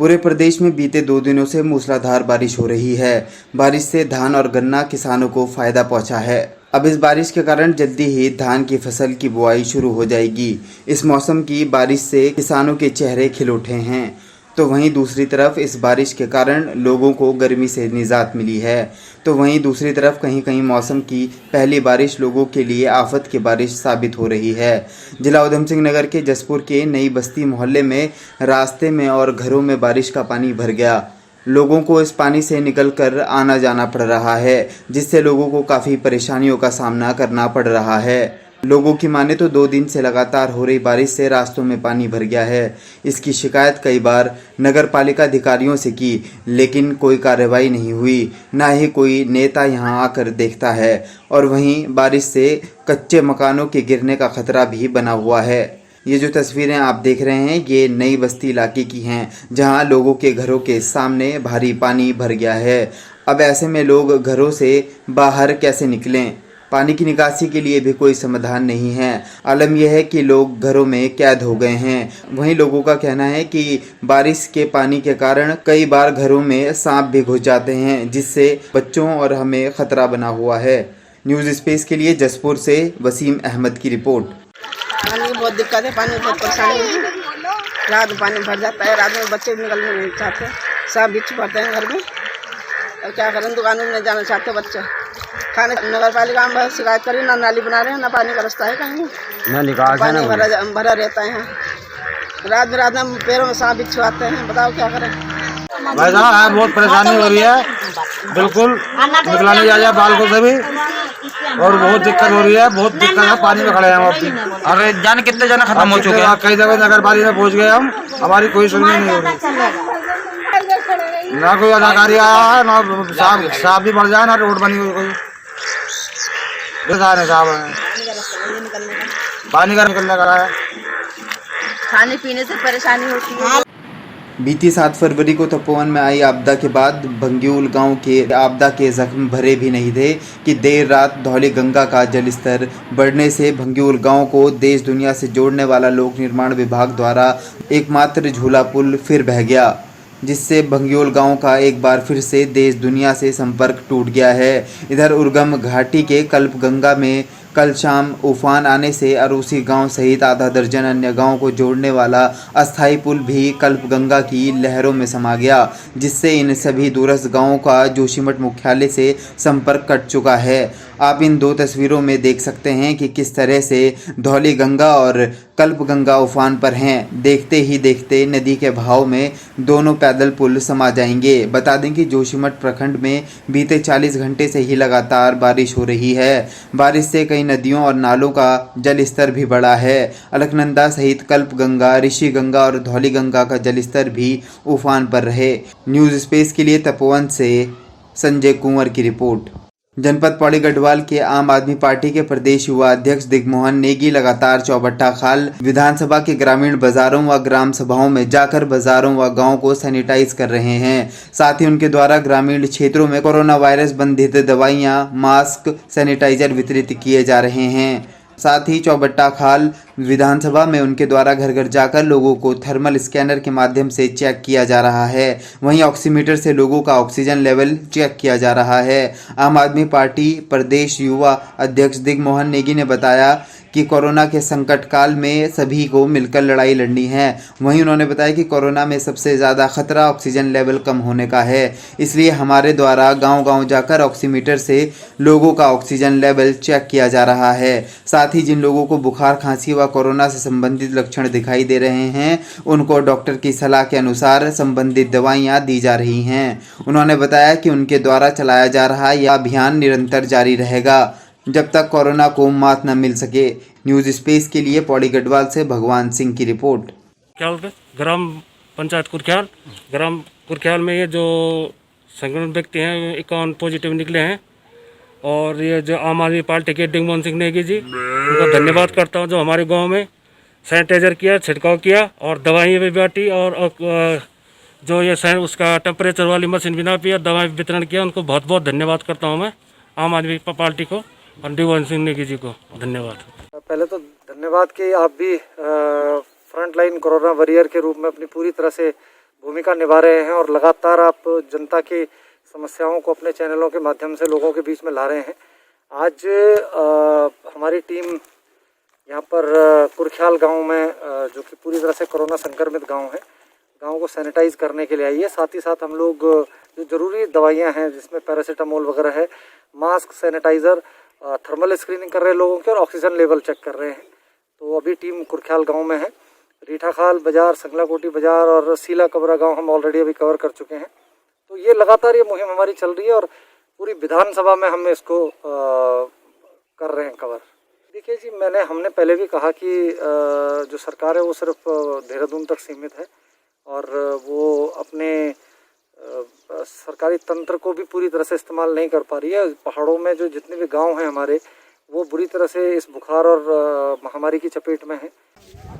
पूरे प्रदेश में बीते 2 दिनों से मूसलाधार बारिश हो रही है। बारिश से धान और गन्ना किसानों को फायदा पहुंचा है। अब इस बारिश के कारण जल्दी ही धान की फसल की बुआई शुरू हो जाएगी। इस मौसम की बारिश से किसानों के चेहरे खिल उठे हैं, तो वहीं दूसरी तरफ इस बारिश के कारण लोगों को गर्मी से निजात मिली है। तो वहीं दूसरी तरफ कहीं कहीं मौसम की पहली बारिश लोगों के लिए आफत की बारिश साबित हो रही है। जिला उधम सिंह नगर के जसपुर के नई बस्ती मोहल्ले में रास्ते में और घरों में बारिश का पानी भर गया। लोगों को इस पानी से निकलकर आना जाना पड़ रहा है, जिससे लोगों को काफ़ी परेशानियों का सामना करना पड़ रहा है। लोगों की माने तो 2 दिन से लगातार हो रही बारिश से रास्तों में पानी भर गया है। इसकी शिकायत कई बार नगर पालिका अधिकारियों से की, लेकिन कोई कार्रवाई नहीं हुई, ना ही कोई नेता यहां आकर देखता है। और वहीं बारिश से कच्चे मकानों के गिरने का खतरा भी बना हुआ है। ये जो तस्वीरें आप देख रहे हैं ये नई बस्ती इलाके की हैं, जहां लोगों के घरों के सामने भारी पानी भर गया है। अब ऐसे में लोग घरों से बाहर कैसे निकलें? पानी की निकासी के लिए भी कोई समाधान नहीं है। आलम यह है कि लोग घरों में कैद हो गए हैं। वहीं लोगों का कहना है कि बारिश के पानी के कारण कई बार घरों में सांप भी घुस जाते हैं, जिससे बच्चों और हमें खतरा बना हुआ है। न्यूज़ स्पेस के लिए जसपुर से वसीम अहमद की रिपोर्ट। पानी बहुत दिक्कत है, पानी बहुत परेशानी है। रात में पानी भर जाता है, रात में बच्चे निकलने नहीं चाहते, सब बिच्छू पड़ते हैं घर में। और क्या करें, दुकानों में नहीं जाना चाहते बच्चे। खाने नगर पालिका में बहुत शिकायत करी, ना नाली बना रहे हैं, ना पानी का रास्ता है कहीं, पानी भरा रहता है। रात में पैरों में सांप बिच्छू आते हैं, बताओ क्या करें। भाई साहब बहुत परेशानी हो रही है, बिल्कुल निकला नहीं जा बालकों से भी, और बहुत दिक्कत हो रही है, बहुत दिक्कत है। पानी में खड़े हैं हम अभी। अरे जाने कितने जाने खत्म हो चुके हैं, कई जगह नगर पालिका में पहुंच गए हम, हमारी कोई सुनवाई नहीं हो रही। ना कोई अधिकारी आया है, ना साहब भी बढ़ जाए, ना रोड बनी हुई कोई साहब है। पानी का निकलने का है, खाने पीने से परेशानी होती है। बीती 7 फरवरी को तपोवन में आई आपदा के बाद भंग्यूल गांव के आपदा के जख्म भरे भी नहीं थे कि देर रात धौली गंगा का जलस्तर बढ़ने से भंग्यूल गांव को देश दुनिया से जोड़ने वाला लोक निर्माण विभाग द्वारा एकमात्र झूला पुल फिर बह गया, जिससे भंग्यूल गांव का एक बार फिर से देश दुनिया से संपर्क टूट गया है। इधर उर्गम घाटी के कल्प गंगा में कल शाम उफान आने से अरूसी गांव सहित आधा दर्जन अन्य गांव को जोड़ने वाला अस्थायी पुल भी कल्प गंगा की लहरों में समा गया, जिससे इन सभी दूरस्थ गांवों का जोशीमठ मुख्यालय से संपर्क कट चुका है। आप इन 2 तस्वीरों में देख सकते हैं कि किस तरह से धौली गंगा और कल्प गंगा उफान पर हैं। देखते ही देखते नदी के बहाव में दोनों पैदल पुल समा जाएंगे। बता दें कि जोशीमठ प्रखंड में बीते 40 घंटे से ही लगातार बारिश हो रही है। बारिश से कई नदियों और नालों का जल स्तर भी बढ़ा है। अलकनंदा सहित कल्प गंगा, ऋषि गंगा और धौली गंगा का जल स्तर भी उफान पर रहे। न्यूज़ स्पेस के लिए तपोवन से संजय कुंवर की रिपोर्ट। जनपद पौड़ी गढ़वाल के आम आदमी पार्टी के प्रदेश युवा अध्यक्ष दिग्मोहन नेगी लगातार चौबट्टा खाल विधानसभा के ग्रामीण बाजारों व ग्राम सभाओं में जाकर बाजारों व गांवों को सैनिटाइज कर रहे हैं। साथ ही उनके द्वारा ग्रामीण क्षेत्रों में कोरोना वायरस संबंधित दवाइयां, मास्क, सैनिटाइजर वितरित किए जा रहे हैं। साथ ही चौबट्टा खाल विधानसभा में उनके द्वारा घर घर जाकर लोगों को थर्मल स्कैनर के माध्यम से चेक किया जा रहा है। वहीं ऑक्सीमीटर से लोगों का ऑक्सीजन लेवल चेक किया जा रहा है। आम आदमी पार्टी प्रदेश युवा अध्यक्ष दिग्मोहन नेगी ने बताया कि कोरोना के संकट काल में सभी को मिलकर लड़ाई लड़नी है। वहीं उन्होंने बताया कि कोरोना में सबसे ज़्यादा खतरा ऑक्सीजन लेवल कम होने का है, इसलिए हमारे द्वारा गांव-गांव जाकर ऑक्सीमीटर से लोगों का ऑक्सीजन लेवल चेक किया जा रहा है। साथ ही जिन लोगों को बुखार, खांसी व कोरोना से संबंधित लक्षण दिखाई दे रहे हैं, उनको डॉक्टर की सलाह के अनुसार संबंधित दवाइयाँ दी जा रही हैं। उन्होंने बताया कि उनके द्वारा चलाया जा रहा यह अभियान निरंतर जारी रहेगा जब तक कोरोना को मात न मिल सके। न्यूज़ स्पेस के लिए पौड़ी गढ़वाल से भगवान सिंह की रिपोर्ट। ग्राम पंचायत कुरख्याल, ग्राम कुरख्याल में ये जो संक्रमित व्यक्ति हैं 51 पॉजिटिव निकले हैं। और ये जो आम आदमी पार्टी के दिग्मोहन सिंह नेगी जी, उनका धन्यवाद करता हूँ जो हमारे गांव में सैनिटाइजर किया, छिड़काव किया और दवाइयाँ भी बांटी। और जो ये उसका टेम्परेचर वाली मशीन भी नापी और दवाई वितरण किया, उनको बहुत बहुत धन्यवाद करता हूँ मैं आम आदमी पार्टी को और दिग्मोहन सिंह नेगी जी को धन्यवाद। पहले तो धन्यवाद कि आप भी फ्रंट लाइन कोरोना वॉरियर के रूप में अपनी पूरी तरह से भूमिका निभा रहे हैं और लगातार आप जनता की समस्याओं को अपने चैनलों के माध्यम से लोगों के बीच में ला रहे हैं। आज हमारी टीम यहाँ पर कुरख्याल गांव में जो कि पूरी तरह से कोरोना संक्रमित गांव है, गांव को सैनिटाइज करने के लिए आई है। साथ ही साथ हम लोग जो ज़रूरी दवाइयाँ हैं जिसमें पैरासीटामोल वगैरह है, मास्क, सैनिटाइज़र, थर्मल स्क्रीनिंग कर रहे हैं लोगों की और ऑक्सीजन लेवल चेक कर रहे हैं। तो अभी टीम कुरख्याल गांव में है। रीठाखाल बाज़ार, संगलाकोटी बाज़ार और सीला कबरा गांव हम ऑलरेडी अभी कवर कर चुके हैं। तो ये लगातार ये मुहिम हमारी चल रही है और पूरी विधानसभा में हम इसको कर रहे हैं कवर। देखिए जी, हमने पहले भी कहा कि जो सरकार है वो सिर्फ देहरादून तक सीमित है और वो अपने सरकारी तंत्र को भी पूरी तरह से इस्तेमाल नहीं कर पा रही है। पहाड़ों में जो जितने भी गांव हैं हमारे, वो बुरी तरह से इस बुखार और महामारी की चपेट में है।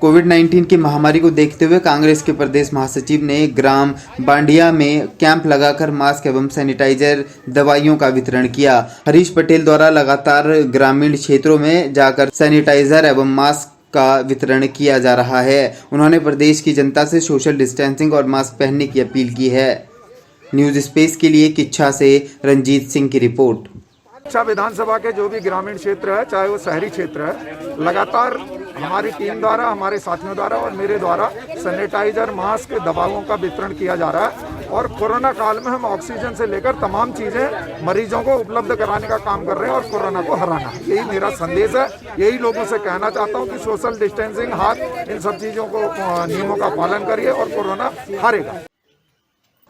कोविड-19 की महामारी को देखते हुए कांग्रेस के प्रदेश महासचिव ने ग्राम बांडिया में कैंप लगाकर मास्क एवं सैनिटाइजर, दवाइयों का वितरण किया। हरीश पटेल द्वारा लगातार ग्रामीण क्षेत्रों में जाकर सैनिटाइजर एवं मास्क का वितरण किया जा रहा है। उन्होंने प्रदेश की जनता से सोशल डिस्टेंसिंग और मास्क पहनने की अपील की है। न्यूज स्पेस के लिए किच्छा से रंजीत सिंह की रिपोर्ट। किच्छा विधानसभा के जो भी ग्रामीण क्षेत्र है, चाहे वो शहरी क्षेत्र है, लगातार हमारी टीम द्वारा, हमारे साथियों द्वारा और मेरे द्वारा सैनिटाइजर, मास्क, दवाओं का वितरण किया जा रहा है। और कोरोना काल में हम ऑक्सीजन से लेकर तमाम चीज़ें मरीजों को उपलब्ध कराने का काम कर रहे हैं और कोरोना को हराना है। यही मेरा संदेश है। यही लोगों से कहना चाहता हूँ कि सोशल डिस्टेंसिंग, हाथ, इन सब चीज़ों को, नियमों का पालन करिए और कोरोना हारेगा।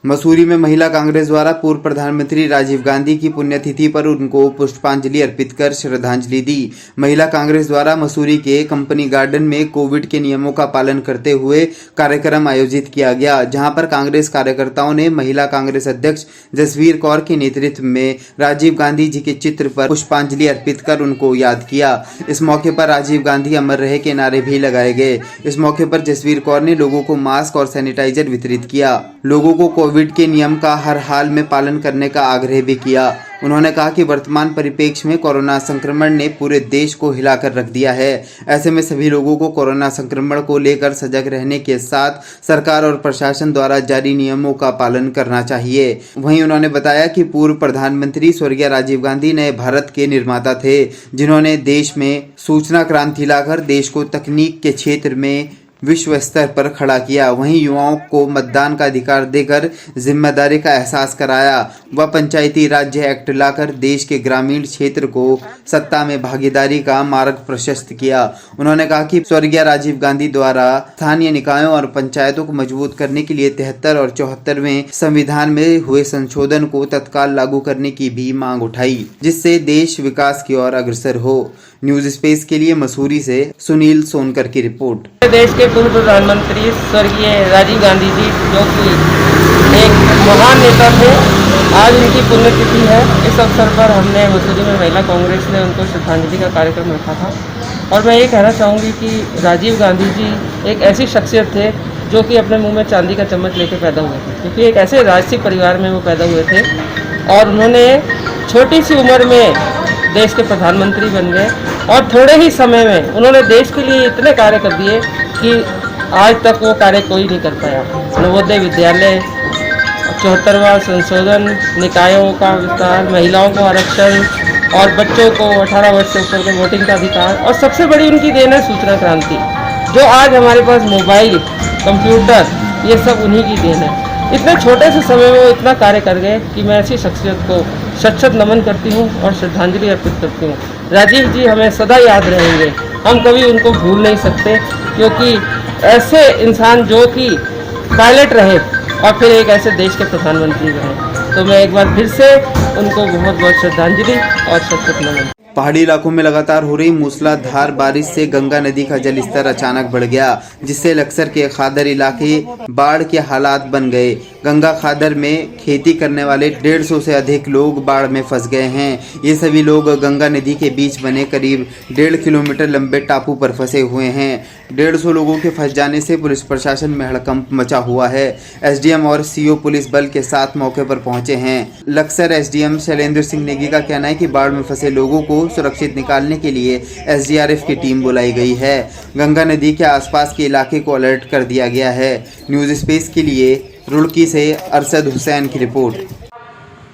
मसूरी में महिला कांग्रेस द्वारा पूर्व प्रधानमंत्री राजीव गांधी की पुण्यतिथि पर उनको पुष्पांजलि अर्पित कर श्रद्धांजलि दी। महिला कांग्रेस द्वारा मसूरी के कंपनी गार्डन में कोविड के नियमों का पालन करते हुए कार्यक्रम आयोजित किया गया, जहां पर कांग्रेस कार्यकर्ताओं ने महिला कांग्रेस अध्यक्ष जसवीर कौर के नेतृत्व में राजीव गांधी जी के चित्र पर पुष्पांजलि अर्पित कर उनको याद किया। इस मौके पर राजीव गांधी अमर रहे के नारे भी लगाए गए। इस मौके पर जसवीर कौर ने लोगों को मास्क और सैनिटाइजर वितरित किया। लोगों को कोविड के नियम का हर हाल में पालन करने का आग्रह भी किया। उन्होंने कहा कि वर्तमान परिप्रेक्ष्य में कोरोना संक्रमण ने पूरे देश को हिलाकर रख दिया है। ऐसे में सभी लोगों को कोरोना संक्रमण को लेकर सजग रहने के साथ सरकार और प्रशासन द्वारा जारी नियमों का पालन करना चाहिए। वहीं उन्होंने बताया कि पूर्व प्रधानमंत्री स्वर्गीय राजीव गांधी नए भारत के निर्माता थे, जिन्होंने देश में सूचना क्रांति लाकर देश को तकनीक के क्षेत्र में विश्व स्तर पर खड़ा किया। वहीं युवाओं को मतदान का अधिकार देकर जिम्मेदारी का एहसास कराया व पंचायती राज एक्ट लाकर देश के ग्रामीण क्षेत्र को सत्ता में भागीदारी का मार्ग प्रशस्त किया। उन्होंने कहा कि स्वर्गीय राजीव गांधी द्वारा स्थानीय निकायों और पंचायतों को मजबूत करने के लिए 73 और 74वें संविधान में हुए संशोधन को तत्काल लागू करने की भी मांग उठाई, जिससे देश विकास की ओर अग्रसर हो। न्यूज स्पेस के लिए मसूरी से सुनील सोनकर की रिपोर्ट। देश के पूर्व प्रधानमंत्री स्वर्गीय राजीव गांधी जी, जो कि एक महान नेता थे, आज उनकी पुण्यतिथि है। इस अवसर पर हमने मसूरी में महिला कांग्रेस ने उनको श्रद्धांजलि का कार्यक्रम रखा था। और मैं ये कहना चाहूँगी कि राजीव गांधी जी एक ऐसी शख्सियत थे जो कि अपने मुंह में चांदी का चम्मच लेकर पैदा हुए थे, क्योंकि एक ऐसे राजसी परिवार में वो पैदा हुए थे और उन्होंने छोटी सी उम्र में देश के प्रधानमंत्री बन गए और थोड़े ही समय में उन्होंने देश के लिए इतने कार्य कर दिए कि आज तक वो कार्य कोई नहीं कर पाया। नवोदय विद्यालय, 74वां संशोधन, निकायों का विस्तार, महिलाओं को आरक्षण और बच्चों को 18 वर्ष से ऊपर के वोटिंग का अधिकार, और सबसे बड़ी उनकी देन है सूचना क्रांति, जो आज हमारे पास मोबाइल, कंप्यूटर, ये सब उन्हीं की देन है। इतने छोटे से समय में वो इतना कार्य कर गए कि मैं ऐसी शख्सियत को शत-शत नमन करती हूँ और श्रद्धांजलि अर्पित करती हूँ। राजीव जी हमें सदा याद रहेंगे, हम कभी उनको भूल नहीं सकते, क्योंकि ऐसे इंसान जो कि पायलट रहे और फिर एक ऐसे देश के प्रधानमंत्री रहे, तो मैं एक बार फिर से उनको बहुत बहुत श्रद्धांजलि और शत-शत नमन। पहाड़ी इलाकों में लगातार हो रही मूसलाधार बारिश से गंगा नदी का जलस्तर अचानक बढ़ गया, जिससे लक्सर के खादर इलाके बाढ़ के हालात बन गए। गंगा खादर में खेती करने वाले 150 से अधिक लोग बाढ़ में फंस गए हैं। ये सभी लोग गंगा नदी के बीच बने करीब 1.5 किलोमीटर लंबे टापू पर फंसे हुए हैं। 150 लोगों के फंस जाने से पुलिस प्रशासन में हड़कंप मचा हुआ है। एसडीएम और सीओ पुलिस बल के साथ मौके पर पहुंचे हैं। लक्सर एसडीएम शैलेंद्र सिंह नेगी का कहना है कि बाढ़ में फंसे लोगों को सुरक्षित निकालने के लिए एसडीआरएफ की टीम बुलाई गई है। गंगा नदी के आसपास के इलाके को अलर्ट कर दिया गया है। न्यूज स्पेस के लिए रुड़की से अरशद हुसैन की रिपोर्ट।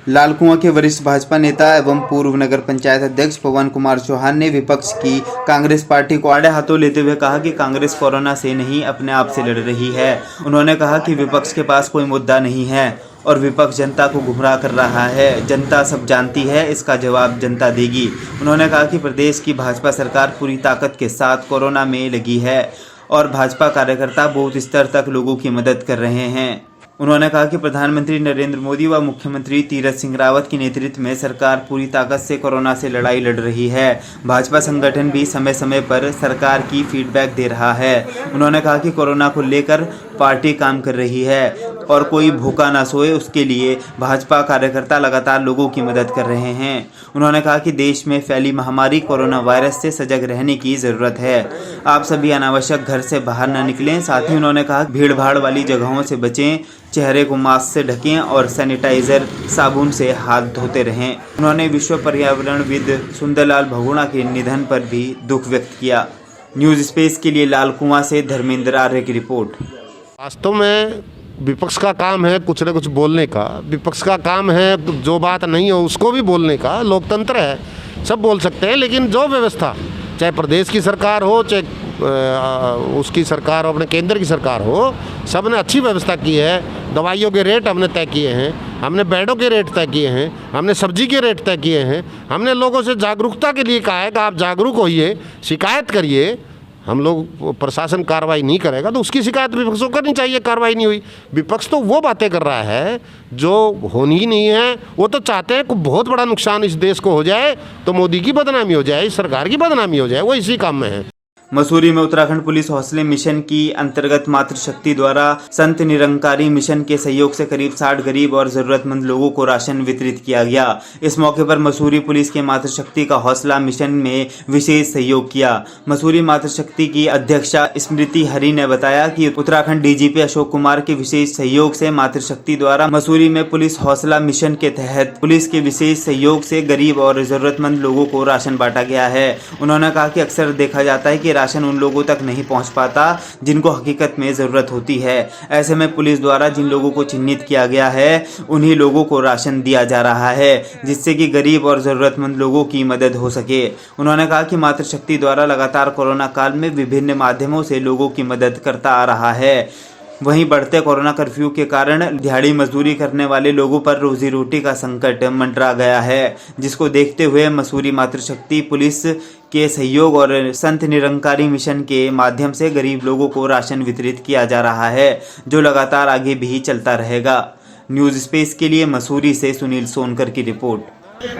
लालकुआं के वरिष्ठ भाजपा नेता एवं पूर्व नगर पंचायत अध्यक्ष पवन कुमार चौहान ने विपक्ष की कांग्रेस पार्टी को आड़े हाथों लेते हुए कहा कि कांग्रेस कोरोना से नहीं अपने आप से लड़ रही है। उन्होंने कहा कि विपक्ष के पास कोई मुद्दा नहीं है और विपक्ष जनता को गुमराह कर रहा है। जनता सब जानती है, इसका जवाब जनता देगी। उन्होंने कहा कि प्रदेश की भाजपा सरकार पूरी ताकत के साथ कोरोना में लगी है और भाजपा कार्यकर्ता बूथ स्तर तक लोगों की मदद कर रहे हैं। उन्होंने कहा कि प्रधानमंत्री नरेंद्र मोदी व मुख्यमंत्री तीरथ सिंह रावत के नेतृत्व में सरकार पूरी ताकत से कोरोना से लड़ाई लड़ रही है। भाजपा संगठन भी समय समय पर सरकार की फीडबैक दे रहा है। उन्होंने कहा कि कोरोना को लेकर पार्टी काम कर रही है और कोई भूखा ना सोए, उसके लिए भाजपा कार्यकर्ता लगातार लोगों की मदद कर रहे हैं। उन्होंने कहा कि देश में फैली महामारी कोरोना वायरस से सजग रहने की ज़रूरत है। आप सभी अनावश्यक घर से बाहर न निकलें। साथ ही उन्होंने कहा भीड़ भाड़ वाली जगहों से बचें, चेहरे को मास्क से ढकें और सैनिटाइजर साबुन से हाथ धोते रहें। उन्होंने विश्व पर्यावरणविद सुंदरलाल बहुगुणा के निधन पर भी दुख व्यक्त किया। न्यूज़ स्पेस के लिए लालकुआं से धर्मेंद्र आर्य की रिपोर्ट। वास्तव में विपक्ष का काम है कुछ न कुछ बोलने का। विपक्ष का काम है जो बात नहीं हो उसको भी बोलने का। लोकतंत्र है, सब बोल सकते हैं, लेकिन जो व्यवस्था चाहे प्रदेश की सरकार हो चाहे उसकी सरकार हो, अपने केंद्र की सरकार हो, सब ने अच्छी व्यवस्था की है। दवाइयों के रेट हमने तय किए हैं, हमने बेडों के रेट तय किए हैं, हमने सब्जी के रेट तय किए हैं। हमने लोगों से जागरूकता के लिए कहा है कि आप जागरूक होइए, शिकायत करिए। हम लोग प्रशासन कार्रवाई नहीं करेगा तो उसकी शिकायत विपक्ष को करनी चाहिए। कार्रवाई नहीं हुई, विपक्ष तो वो बातें कर रहा है जो होनी ही नहीं है। वो तो चाहते हैं कि बहुत बड़ा नुकसान इस देश को हो जाए तो मोदी की बदनामी हो जाए, इस सरकार की बदनामी हो जाए, वो इसी काम में है। मसूरी में उत्तराखंड पुलिस हौसले मिशन की अंतर्गत मातृशक्ति द्वारा संत निरंकारी मिशन के सहयोग से करीब 60 गरीब और जरूरतमंद लोगों को राशन वितरित किया गया। इस मौके पर मसूरी पुलिस के मातृशक्ति का हौसला मिशन में विशेष सहयोग किया। मसूरी मातृशक्ति की अध्यक्षा स्मृति हरि ने बताया कि उत्तराखंड डीजीपी अशोक कुमार के विशेष सहयोग से मातृशक्ति द्वारा मसूरी में पुलिस हौसला मिशन के तहत पुलिस के विशेष सहयोग से गरीब और जरूरतमंद लोगों को राशन बांटा गया है। उन्होंने कहा कि अक्सर देखा जाता है कि राशन उन लोगों तक नहीं पहुंच पाता जिनको हकीकत में ज़रूरत होती है। ऐसे में पुलिस द्वारा जिन लोगों को चिन्हित किया गया है उन्हीं लोगों को राशन दिया जा रहा है, जिससे कि गरीब और ज़रूरतमंद लोगों की मदद हो सके। उन्होंने कहा कि मातृशक्ति द्वारा लगातार कोरोना काल में विभिन्न माध्यमों से लोगों की मदद करता आ रहा है। वहीं बढ़ते कोरोना कर्फ्यू के कारण दिहाड़ी मजदूरी करने वाले लोगों पर रोजी रोटी का संकट मंडरा गया है, जिसको देखते हुए मसूरी मातृशक्ति पुलिस के सहयोग और संत निरंकारी मिशन के माध्यम से गरीब लोगों को राशन वितरित किया जा रहा है, जो लगातार आगे भी चलता रहेगा। न्यूज़ स्पेस के लिए मसूरी से सुनील सोनकर की रिपोर्ट।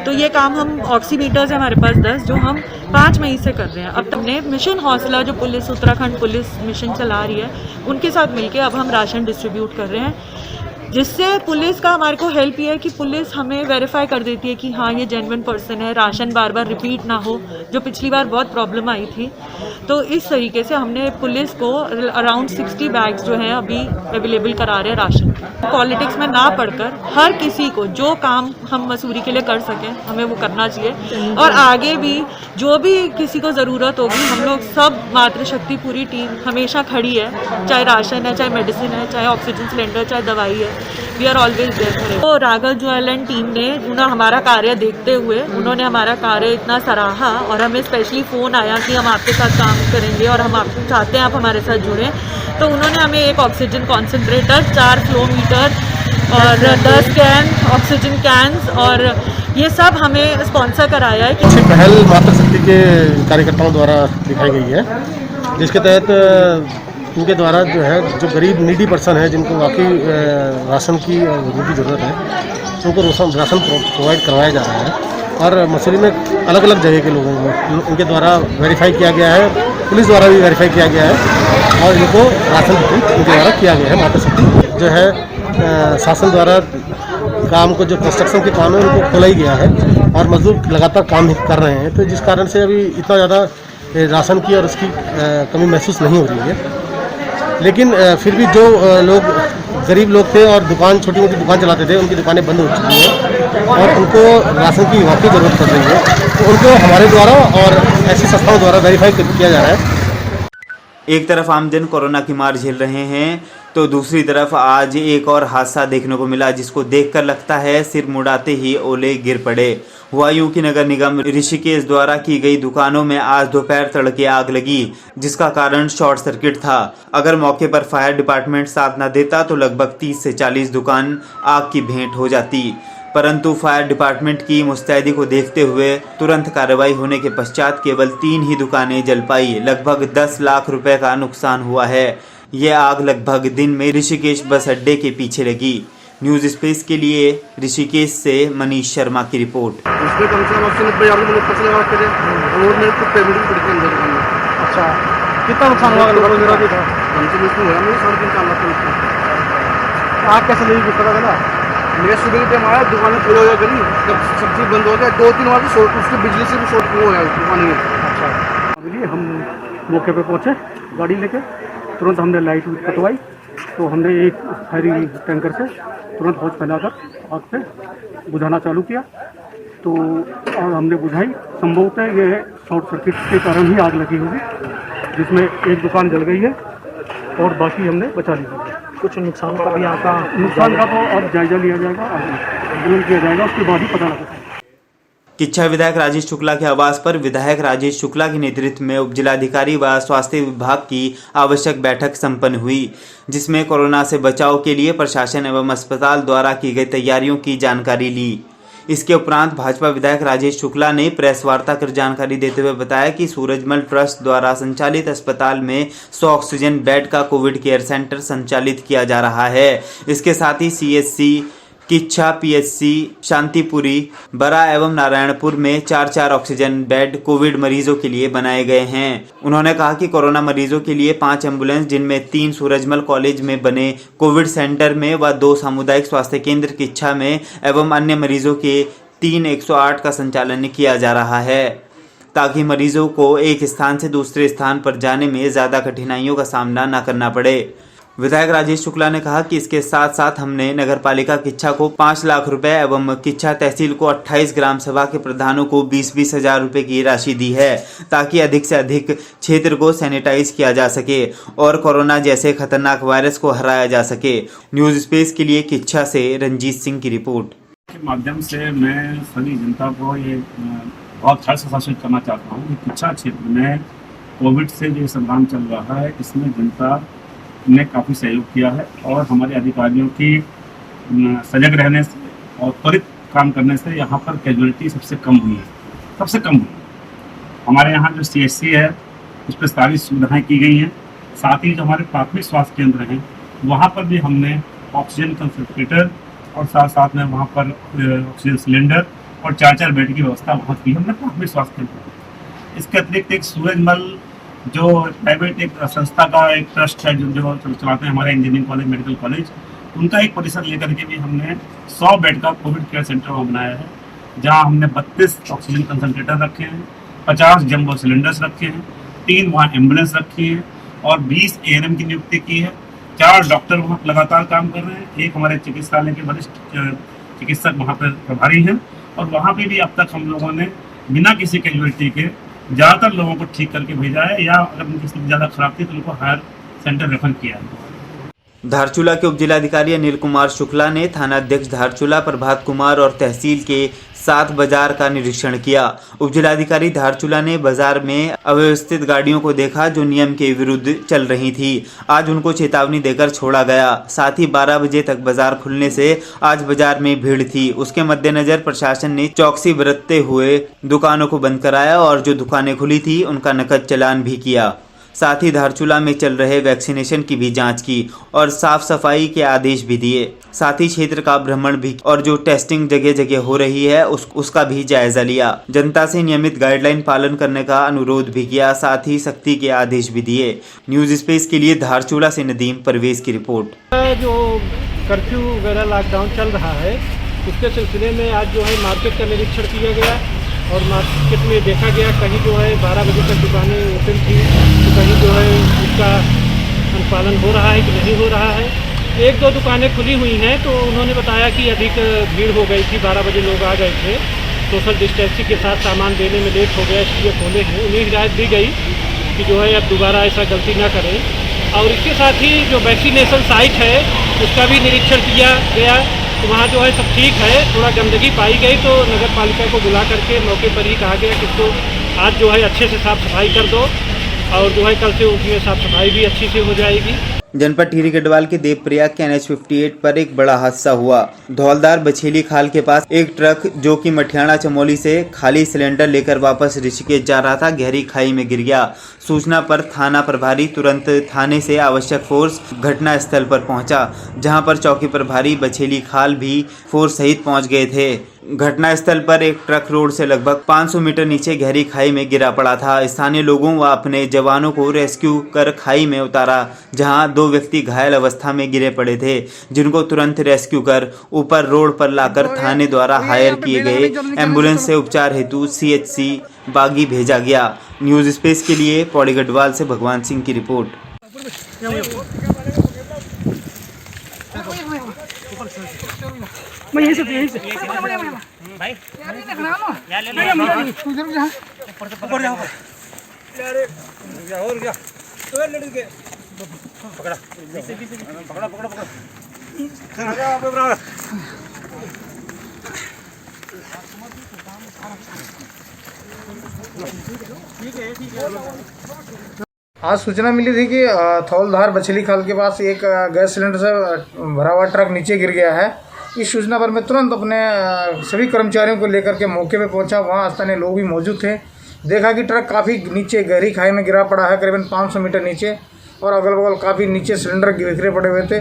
तो ये काम हम ऑक्सीमीटर्स है हमारे पास 10 जो हम 5 मई से कर रहे हैं। अब हमने मिशन हौसला जो पुलिस उत्तराखंड पुलिस मिशन चला रही है उनके साथ मिलके अब हम राशन डिस्ट्रीब्यूट कर रहे हैं, जिससे पुलिस का हमारे को हेल्प ये है कि पुलिस हमें वेरीफाई कर देती है कि हाँ ये जेन्युइन पर्सन है, राशन बार बार रिपीट ना हो, जो पिछली बार बहुत प्रॉब्लम आई थी। तो इस तरीके से हमने पुलिस को अराउंड 60 बैग्स जो हैं अभी अवेलेबल करा रहे हैं राशन। पॉलिटिक्स में ना पढ़कर हर किसी को जो काम हम मसूरी के लिए कर सकें हमें वो करना चाहिए, और आगे भी जो भी किसी को ज़रूरत होगी हम लोग सब मातृशक्ति पूरी टीम हमेशा खड़ी है, चाहे राशन है, चाहे मेडिसिन है, चाहे ऑक्सीजन सिलेंडर, चाहे दवाई है, वी आर ऑलवेज देयर। तो राघव ज्वेल एंड टीम ने उन्होंने हमारा कार्य देखते हुए उन्होंने हमारा कार्य इतना सराहा और हमें स्पेशली फ़ोन आया कि हम आपके साथ काम करेंगे और हम आपको चाहते हैं आप हमारे साथ जुड़ें। तो उन्होंने हमें एक ऑक्सीजन कॉन्सेंट्रेटर, 4 फ्लोमीटर और 10 कैन ऑक्सीजन कैंस और ये सब हमें स्पॉन्सर कराया है। अच्छी पहल मातृशक्ति के कार्यकर्ताओं द्वारा दिखाई गई है, जिसके तहत इनके द्वारा जो है जो गरीब नीडी पर्सन है जिनको वाकई राशन की उनकी ज़रूरत है उनको राशन प्रोवाइड करवाया जा रहा है। और मसूरी में अलग अलग जगह के लोगों को उनके द्वारा वेरीफाई किया गया है, पुलिस द्वारा भी वेरीफाई किया गया है और इनको राशन उनके द्वारा किया गया है। मातृशक्ति जो है शासन द्वारा काम को जो कंस्ट्रक्शन के काम है उनको खोला ही गया है और मजदूर लगातार काम कर रहे हैं, तो जिस कारण से अभी इतना ज़्यादा राशन की और उसकी कमी महसूस नहीं हो रही है। लेकिन फिर भी जो लोग गरीब लोग थे और दुकान छोटी मोटी दुकान चलाते थे उनकी दुकानें बंद हो चुकी हैं और उनको राशन की वाकई ज़रूरत पड़ रही है, तो उनको हमारे द्वारा और ऐसी संस्थाओं द्वारा वेरीफाई किया जा रहा है। एक तरफ आमजन कोरोना की मार झेल रहे हैं तो दूसरी तरफ आज एक और हादसा देखने को मिला, जिसको देखकर लगता है सिर मुड़ाते ही ओले गिर पड़े। हुआ यूं कि नगर निगम ऋषिकेश द्वारा की गई दुकानों में आज दोपहर तड़के आग लगी, जिसका कारण शॉर्ट सर्किट था। अगर मौके पर फायर डिपार्टमेंट साथ न देता तो लगभग 30 से 40 दुकान आग की भेंट हो जाती, परंतु फायर डिपार्टमेंट की मुस्तैदी को देखते हुए तुरंत कार्रवाई होने के पश्चात केवल 3 ही दुकानें जल पाई। लगभग 10 लाख रुपए का नुकसान हुआ है। ये आग लगभग दिन में ऋषिकेश बस अड्डे के पीछे लगी। न्यूज स्पेस के लिए ऋषिकेश से मनीष शर्मा की रिपोर्ट। इसमें कम से कम 80-90 लोग फसल लगा के रोड में कुछ पेमेंट पड़ के अंदर दुकान में। अच्छा, कितना नुकसान हुआ? मेरा भी था, कम से कम हुआ मेरे 3.5-4 लाख का नुकसान। आग कैसे लगी कुछ पता चला? मैं सुबह के टाइम आया, दुकानें खुली हो गया करी, जब सब चीज़ बंद हो गया 2-3 बार शॉर्ट, उसकी बिजली से भी शॉर्ट हो गया दुकान में। अच्छा, अभी हम मौके पे पहुँचे गाड़ी लेके, तुरंत हमने लाइट कटवाई, तो हमने एक फायरिंग टैंकर से तुरंत हौज फैलाकर आग पे बुझाना चालू किया। तो आग हमने बुझाई। संभवतः ये शॉर्ट सर्किट के कारण ही आग लगी होगी, जिसमें एक दुकान जल गई है और बाकी हमने बचा ली। कुछ नुकसान का भी आपका नुकसान का तो अब जायजा लिया जाएगा, आंदोलन किया जाएगा, उसके बाद ही पता लगेगा। किच्छा विधायक राजेश शुक्ला के आवास पर विधायक राजेश शुक्ला के नेतृत्व में उपजिलाधिकारी व स्वास्थ्य विभाग की आवश्यक बैठक संपन्न हुई, जिसमें कोरोना से बचाव के लिए प्रशासन एवं अस्पताल द्वारा की गई तैयारियों की जानकारी ली। इसके उपरांत भाजपा विधायक राजेश शुक्ला ने प्रेस वार्ता कर जानकारी देते हुए बताया कि सूरजमल ट्रस्ट द्वारा संचालित अस्पताल में 100 ऑक्सीजन बेड का कोविड केयर सेंटर संचालित किया जा रहा है। इसके साथ ही CHC किच्छा, PHC शांतिपुरी, बरा एवं नारायणपुर में 4-4 ऑक्सीजन बेड कोविड मरीजों के लिए बनाए गए हैं। उन्होंने कहा कि कोरोना मरीजों के लिए 5 एम्बुलेंस, जिनमें 3 सूरजमल कॉलेज में बने कोविड सेंटर में व 2 सामुदायिक स्वास्थ्य केंद्र किच्छा में एवं अन्य मरीजों के 3 108 का संचालन किया जा रहा है, ताकि मरीजों को एक स्थान से दूसरे स्थान पर जाने में ज्यादा कठिनाइयों का सामना न करना पड़े। विधायक राजेश शुक्ला ने कहा कि इसके साथ साथ हमने नगरपालिका किच्छा को 5 लाख रुपए एवं किच्छा तहसील को 28 ग्राम सभा के प्रधानों को 20-20 हजार रुपए की राशि दी है, ताकि अधिक से अधिक क्षेत्र को सैनिटाइज किया जा सके और कोरोना जैसे खतरनाक वायरस को हराया जा सके। न्यूज स्पेस के लिए किच्छा से रंजीत सिंह की रिपोर्ट। के माध्यम से मैं सभी जनता को ये बहुत हर्ष सूचित करना चाहता हूँ कि किच्छा क्षेत्र में कोविड से जो संग्राम चल रहा है, इसमें जनता ने काफ़ी सहयोग किया है और हमारे अधिकारियों की सजग रहने से और त्वरित काम करने से यहाँ पर कैजुअलिटी सबसे कम हुई है। हमारे यहाँ जो CHC है, उस पर सारी सुविधाएँ की गई हैं। साथ ही जो हमारे प्राथमिक स्वास्थ्य केंद्र हैं, वहाँ पर भी हमने ऑक्सीजन कंसंट्रेटर और साथ में वहाँ पर ऑक्सीजन सिलेंडर और 4-4 बेड की व्यवस्था वहाँ की हमने प्राथमिक स्वास्थ्य केंद्र। इसके अतिरिक्त एक सूरजमल जो प्राइवेट एक संस्था का एक ट्रस्ट है जो चलाते हैं हमारे इंजीनियरिंग कॉलेज, मेडिकल कॉलेज, उनका एक परिसर लेकर के भी हमने 100 बेड का कोविड केयर सेंटर वहाँ बनाया है, जहाँ हमने 32 ऑक्सीजन कंसंट्रेटर रखे हैं, 50 जम्बो सिलेंडर्स रखे हैं, 3 वहाँ एम्बुलेंस रखी है और 20 ANM की नियुक्ति की है। 4 डॉक्टर वहाँ लगातार काम कर रहे हैं। एक हमारे चिकित्सालय के वरिष्ठ चिकित्सक वहाँ पर प्रभारी हैं और वहाँ पे भी अब तक हम लोगों ने बिना किसी कैजुअलिटी के ज़्यादातर लोगों को ठीक करके भेजा है, या अगर उनकी स्थिति ज़्यादा खराब थी तो उनको हायर सेंटर रेफर किया है। धारचूला के उपजिलाधिकारी अनिल कुमार शुक्ला ने थाना अध्यक्ष धारचूला प्रभात कुमार और तहसील के 7 बाजार का निरीक्षण किया। उपजिलाधिकारी धारचूला ने बाजार में अव्यवस्थित गाड़ियों को देखा जो नियम के विरुद्ध चल रही थी। आज उनको चेतावनी देकर छोड़ा गया। साथ ही 12 बजे तक बाजार खुलने से आज बाजार में भीड़ थी, उसके मद्देनजर प्रशासन ने चौकसी बरतते हुए दुकानों को बंद कराया और जो दुकानें खुली थी उनका नकद चालान भी किया। साथ ही धारचूला में चल रहे वैक्सीनेशन की भी जांच की और साफ सफाई के आदेश भी दिए। साथ ही क्षेत्र का भ्रमण भी और जो टेस्टिंग जगह जगह हो रही है उसका भी जायजा लिया। जनता से नियमित गाइडलाइन पालन करने का अनुरोध भी किया, साथ ही सख्ती के आदेश भी दिए। न्यूज स्पेस के लिए धारचूला से नदीम परवेज की रिपोर्ट। जो कर्फ्यू वगैरह लॉकडाउन चल रहा है, उसके सिलसिले में आज जो है मार्केट का निरीक्षण किया गया और मार्केट में देखा गया कहीं जो है 12 बजे तक दुकानें ओपन थी तो कहीं जो है उसका अनुपालन हो रहा है कि नहीं हो रहा है। 1-2 दुकानें खुली हुई हैं तो उन्होंने बताया कि अधिक भीड़ हो गई थी, 12 बजे लोग आ गए थे, सोशल डिस्टेंसिंग के साथ सामान देने में लेट हो गया, इसलिए खोले हैं। उन्हें हिदायत दी गई कि जो है अब दोबारा ऐसा गलती ना करें और इसके साथ ही जो वैक्सीनेशन साइट है उसका भी निरीक्षण किया गया। तो वहाँ जो है सब ठीक है, थोड़ा गंदगी पाई गई तो नगर पालिका को बुला करके मौके पर ही कहा गया कि इसको आज जो है अच्छे से साफ़ सफाई कर दो और जो है कल से उसमें साफ़ सफाई भी अच्छी से हो जाएगी। जनपद टिहरी गढ़वाल के देवप्रयाग के NH 58 पर एक बड़ा हादसा हुआ। धौलदार बछेली खाल के पास एक ट्रक जो कि मठियाना चमोली से खाली सिलेंडर लेकर वापस ऋषिकेश जा रहा था, गहरी खाई में गिर गया। सूचना पर थाना प्रभारी तुरंत थाने से आवश्यक फोर्स घटना स्थल पर पहुंचा, जहां पर चौकी प्रभारी बछेली खाल भी फोर्स सहित पहुंच गए थे। घटना स्थल पर एक ट्रक रोड से लगभग 500 मीटर नीचे गहरी खाई में गिरा पड़ा था। स्थानीय लोगों व अपने जवानों को रेस्क्यू कर खाई में उतारा, जहां 2 व्यक्ति घायल अवस्था में गिरे पड़े थे, जिनको तुरंत रेस्क्यू कर ऊपर रोड पर लाकर थाने द्वारा हायर किए गए एम्बुलेंस से उपचार हेतु CHC बागी भेजा गया। न्यूज स्पेस के लिए पौड़ी गढ़वाल से भगवान सिंह की रिपोर्ट। आज सूचना मिली थी कि थौलधार बछेली खाल के पास एक गैस सिलेंडर से भरा हुआ ट्रक नीचे गिर गया है। इस सूचना पर मैं तुरंत अपने सभी कर्मचारियों को लेकर के मौके पे पहुंचा। वहां स्थानीय लोग भी मौजूद थे। देखा कि ट्रक काफ़ी नीचे गहरी खाई में गिरा पड़ा है, करीबन 500 मीटर नीचे, और अगल बगल काफ़ी नीचे सिलेंडर बिखरे पड़े हुए थे।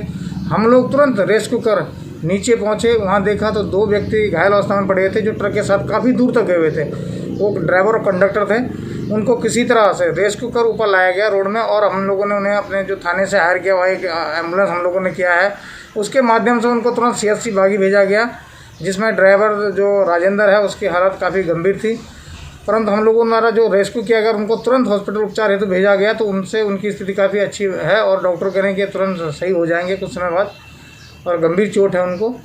हम लोग तुरंत रेस्क्यू कर नीचे पहुँचे। वहाँ देखा तो 2 व्यक्ति घायल अवस्था में पड़े हुए थे, जो ट्रक के साथ काफ़ी दूर तक गए हुए थे। वो ड्राइवर और कंडक्टर थे। उनको किसी तरह से रेस्क्यू कर ऊपर लाया गया रोड में, और हम लोगों ने उन्हें अपने जो थाने से हायर किया, वहाँ एक एम्बुलेंस हम लोगों ने किया है, उसके माध्यम से उनको तुरंत CHC बागी भेजा गया, जिसमें ड्राइवर जो राजेंद्र है उसकी हालत काफ़ी गंभीर थी। परंतु हम लोगों द्वारा जो रेस्क्यू किया गया, उनको तुरंत हॉस्पिटल उपचार हेतु भेजा गया, तो उनसे उनकी स्थिति काफ़ी अच्छी है और डॉक्टर कह रहे हैं कि तुरंत सही हो जाएंगे कुछ समय बाद, और गंभीर चोट है उनको।